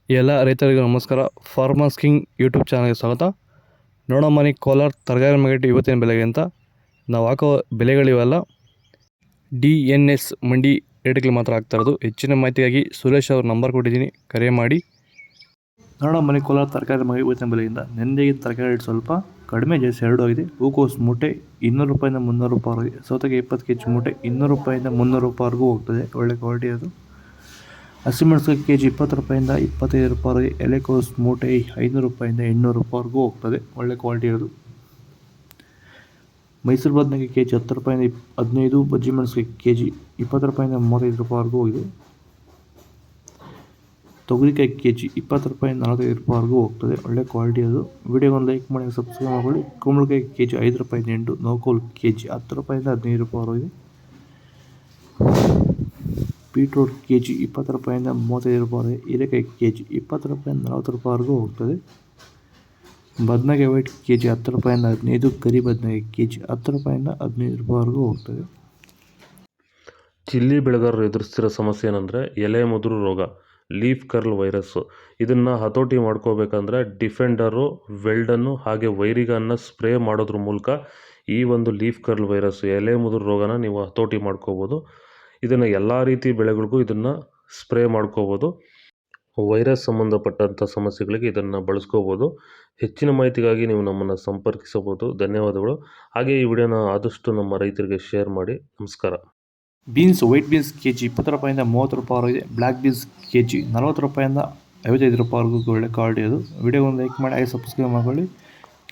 ಎಲ್ಲ ರೈತರಿಗೂ ನಮಸ್ಕಾರ. ಫಾರ್ಮರ್ಸ್ ಕಿಂಗ್ ಯೂಟ್ಯೂಬ್ ಚಾನಲ್ಗೆ ಸ್ವಾಗತ. ನೋಡೋ ಮನೆ ಕೋಲಾರ ತರಕಾರಿ ಮಾರ್ಕೆಟ್ ಇವತ್ತಿನ ಬೆಲೆಗೆ ಅಂತ ನಾವು ಹಾಕೋ ಬೆಲೆಗಳಿವೆಲ್ಲ DNS ಮಂಡಿ ರೇಟ್ಗಳು ಮಾತ್ರ ಆಗ್ತಾ ಇರೋದು. ಹೆಚ್ಚಿನ ಮಾಹಿತಿಗಾಗಿ ಸುರೇಶ್ ಅವ್ರ ನಂಬರ್ ಕೊಟ್ಟಿದ್ದೀನಿ, ಕರೆ ಮಾಡಿ. ನೋಡೋ ಮನೆ ಕೋಲಾರ ತರಕಾರಿ ಮಾರ್ಕೆಟ್ ಇವತ್ತಿನ ಬೆಲೆಯಿಂದ ನೆನ್ನೆಗಿನ ತರಕಾರಿ ರೇಟ್ ಸ್ವಲ್ಪ ಕಡಿಮೆ ಜಾಸ್ತಿ ಎರಡು ಆಗಿದೆ. ಹೂಕೋಸು ಮೂಟೆ 200 ರೂಪಾಯಿಂದ 300 ರೂಪಾಯಿ, ಸೌತೆಕಾಯಿ 20 kg ಮೂಟೆ 200 ರೂಪಾಯಿಂದ 300 ರೂಪಾಯಿವರೆಗೂ ಹೋಗ್ತದೆ. ಒಳ್ಳೆ ಕ್ವಾಲಿಟಿ ಅದು. ಹಸಿಮೆಣಸಿನಕಾಯಿ ಕೆಜಿ 20 ರೂಪಾಯಿಂದ 25 ರೂಪಾಯಿ. ಎಲೆಕೋಸು ಮೂಟೆ 500 ರೂಪಾಯಿಂದ 800 ರೂಪಾಯಿವರೆಗೂ ಹೋಗ್ತದೆ. ಒಳ್ಳೆ ಕ್ವಾಲಿಟಿ ಅದು. ಮೈಸೂರು ಬದನೆಕಾಯಿ ಕೆಜಿ 10 ರೂಪಾಯಿಂದ 15. ಬಜ್ಜಿ ಮೆಣಸಿನಕಾಯಿ ಕೆಜಿ 20 ರೂಪಾಯಿಂದ 35 ರೂಪಾಯಿವರೆಗೂ ಹೋಗಿದೆ. ತೊಗರಿಕಾಯಿ ಕೆಜಿ 20 ರೂಪಾಯಿಂದ 45 ರೂಪಾಯಿವರೆಗೂ ಹೋಗ್ತದೆ. ಒಳ್ಳೆ ಕ್ವಾಲಿಟಿ ಅದು. ವಿಡಿಯೋಗೊಂದು ಲೈಕ್ ಮಾಡಿ, ಸಬ್ಸ್ಕ್ರೈಬ್ ಮಾಡ್ಕೊಳ್ಳಿ. ಕುಂಬಳಕಾಯಿ ಕೆಜಿ 5 ರೂಪಾಯಿಂದ 8. ನೋಕೋಲು ಕೆಜಿ 10 ರೂಪಾಯಿಂದ 15 ರೂಪಾಯಿವರೆಗೂ ಇದೆ. ಬೀಟ್ರೂಟ್ ಕೆಜಿ 20 ರೂಪಾಯಿಂದ 35 ರೂಪಾಯಿ. ಹೀರೆಕಾಯಿ ಕೆಜಿ 20 ರೂಪಾಯಿಂದ 40 ರೂಪಾಯಿವರೆಗೂ ಹೋಗ್ತದೆ. ಬದನೆಕಾಯಿ ವೈಟ್ ಕೆಜಿ 10 ರೂಪಾಯಿಂದ 15. ಕರಿ ಬದನೆಕಾಯಿ ಕೆಜಿ 10 ರೂಪಾಯಿಂದ 15 ರೂಪಾಯಿವರೆಗೂ ಹೋಗ್ತದೆ. ಚಿಲ್ಲಿ ಬೆಳೆಗಾರರು ಎದುರಿಸ್ತಿರೋ ಸಮಸ್ಯೆ ಏನಂದರೆ ಎಲೆ ಮುದುರು ರೋಗ, ಲೀಫ್ ಕರ್ಲ್ ವೈರಸ್ಸು. ಇದನ್ನು ಹತೋಟಿ ಮಾಡ್ಕೋಬೇಕಂದ್ರೆ ಡಿಫೆಂಡರು, ವೆಲ್ಡನ್ನು ಹಾಗೆ ವೈರಿಗನ್ನು ಸ್ಪ್ರೇ ಮಾಡೋದ್ರ ಮೂಲಕ ಈ ಒಂದು ಲೀಫ್ ಕರ್ಲ್ ವೈರಸ್ಸು, ಎಲೆ ಮುದುರು ರೋಗನ ನೀವು ಹತೋಟಿ ಮಾಡ್ಕೋಬೋದು. ಇದನ್ನು ಎಲ್ಲ ರೀತಿ ಬೆಳೆಗಳಿಗೂ ಇದನ್ನು ಸ್ಪ್ರೇ ಮಾಡ್ಕೋಬೋದು. ವೈರಸ್ ಸಂಬಂಧಪಟ್ಟಂಥ ಸಮಸ್ಯೆಗಳಿಗೆ ಇದನ್ನು ಬಳಸ್ಕೋಬೋದು. ಹೆಚ್ಚಿನ ಮಾಹಿತಿಗಾಗಿ ನೀವು ನಮ್ಮನ್ನು ಸಂಪರ್ಕಿಸಬಹುದು. ಧನ್ಯವಾದಗಳು. ಹಾಗೆ ಈ ವಿಡಿಯೋನ ಆದಷ್ಟು ನಮ್ಮ ರೈತರಿಗೆ ಶೇರ್ ಮಾಡಿ. ನಮಸ್ಕಾರ. ಬೀನ್ಸ್ ವೈಟ್ ಬೀನ್ಸ್ ಕೆಜಿ 20 ರೂಪಾಯಿಂದ 30 ರೂಪಾಯಿವರೆಗಿದೆ. ಬ್ಲ್ಯಾಕ್ ಬೀನ್ಸ್ ಕೆಜಿ 40 ರೂಪಾಯಿಂದ 55 ರೂಪಾಯಿವರೆಗೂ ಒಳ್ಳೆ ಕ್ವಾಲಿಟಿ ಅದು. ವಿಡಿಯೋಗೊಂದು ಲೈಕ್ ಮಾಡಿ, ಹಾಗೆ ಸಬ್ಸ್ಕ್ರೈಬ್ ಮಾಡ್ಕೊಳ್ಳಿ.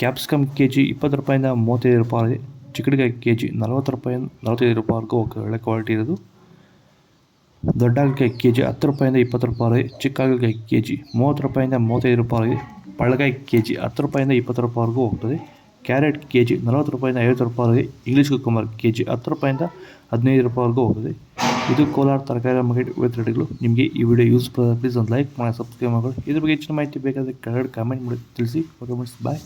ಕ್ಯಾಪ್ಸಿಕಮ್ ಕೆಜಿ 20 ರೂಪಾಯಿಂದ 35 ರೂಪಾಯಿ. ಚಿಕ್ಕಡಿಕಾಯಿ ಕೆಜಿ 40 ರೂಪಾಯಿಂದ 45 ರೂಪಾಯಿವರೆಗೂ ಹೋಗ್ತದೆ. ಒಳ್ಳೆ ಕ್ವಾಲಿಟಿ ಇರೋದು. ದೊಡ್ಡ ಹಾಗಲಕಾಯಿ ಕೆಜಿ 10 ರೂಪಾಯಿಂದ 20 ರೂಪಾಯಿ. ಚಿಕ್ಕ ಹಾಗಲಕಾಯಿ ಕೆಜಿ 30 ರೂಪಾಯಿಂದ 35 ರೂಪಾಯಿ. ಪಳಕಾಯಿ ಕೆಜಿ 10 ರೂಪಾಯಿಂದ 20 ರೂಪಾಯಿವರೆಗೂ ಹೋಗ್ತದೆ. ಕ್ಯಾರೆಟ್ ಕೆಜಿ 40 ರೂಪಾಯಿಂದ 50 ರೂಪಾಯಿ. ಇಂಗ್ಲೀಷ್ ಕುಕ್ಕುಂಬರ್ ಕೆಜಿ 10 ರೂಪಾಯಿಂದ 15 ರೂಪಾಯಿವರೆಗೂ ಹೋಗ್ತದೆ. ಇದು ಕೋಲಾರ ತರಕಾರಿ ಮಾರ್ಕೆಟ್ ಇವತ್ತು ರೇಟ್ಗಳು. ನಿಮಗೆ ಈ ವಿಡಿಯೋ ಯೂಸ್ ಪ್ಲೀಸ್ ಒಂದು ಲೈಕ್ ಮಾಡಿ, ಸಬ್ಸ್ಕ್ರೈಬ್ ಮಾಡಿ. ಇದ್ರ ಬಗ್ಗೆ ಹೆಚ್ಚಿನ ಮಾಹಿತಿ ಬೇಕಾದರೆ ಕೆಳಗಡೆ ಕಾಮೆಂಟ್ ಮಾಡಿ ತಿಳಿಸಿ. ಓಕೆ ಫ್ರೆಂಡ್ಸ್, ಬಾಯ್.